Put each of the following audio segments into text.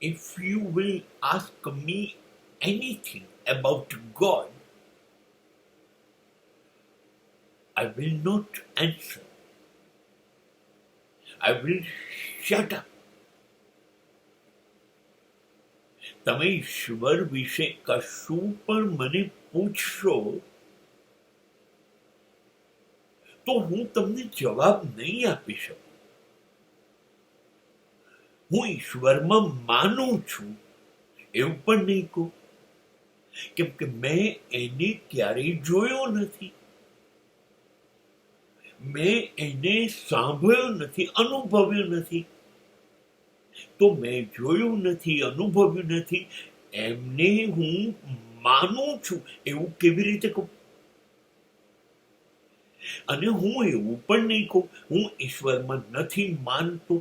If you will ask me anything about God, I will not answer. I will shut up. તમે ઈશ્વર વિશે કશું પણ મને પૂછશો તો હું તમને જવાબ નહીં આપી શકું. હું ઈશ્વરમાં માનું છું એવું પણ નહીં કહું, કેમ કે મેં એને ક્યારેય જોયો નથી, મેં એને સાંભળ્યો નથી, અનુભવ્યો નથી. તો મેં જોયું નથી, અનુભવ્યું નથી, એમને હું માનું છું એવું કેવી રીતે કહું? અને હું એવું પણ નહીં કહું હું ઈશ્વરમાં નથી માનતો.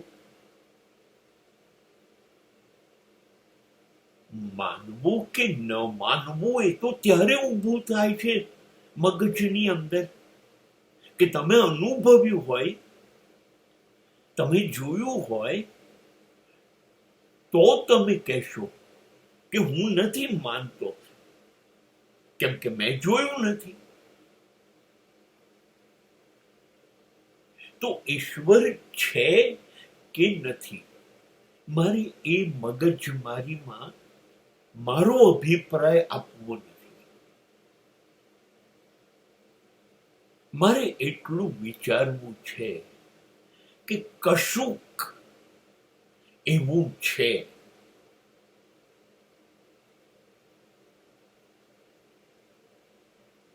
માનવું કે ન માનવું એ તો ત્યારે ઊભું થાય છે મગજની અંદર કે તમે અનુભવ્યું હોય, તમે જોયું હોય, તો તમે કહેશો કે હું નથી માનતો, કેમ કે મેં જોયું નથી. તો ઈશ્વર છે કે નથી, મારી એ મગજમારીમાં મારો અભિપ્રાય આપવો નથી. મારે એટલું વિચારવું છે કે કશુંક એવું છે.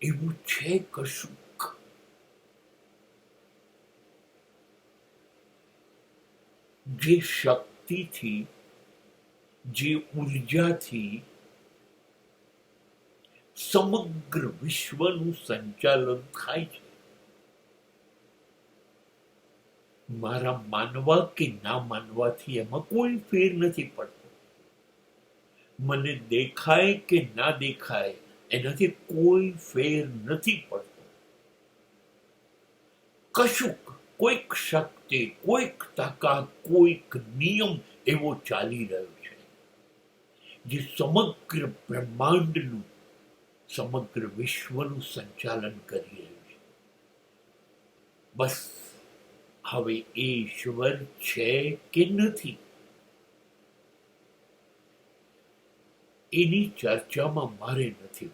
એવું છે કશુંક. જે શક્તિથી, જે ઉર્જાથી સમગ્ર વિશ્વનું સંચાલન થાય છે. મારા માનવા કે ના માનવાથી એમાં કોઈ ફેર નથી પડતો. મને દેખાય કે ના દેખાય એનાથી કોઈ ફેર નથી પડતો. કશુંક, કોઈક શક્તિ, કોઈક તાકાત, કોઈક નિયમ એવો ચાલી રહ્યો છે જે સમગ્ર બ્રહ્માંડનું, સમગ્ર વિશ્વનું સંચાલન કરી રહ્યું છે. બસ હવે એ ઈશ્વર છે કે નથી એની ચર્ચામાં મારે નથી.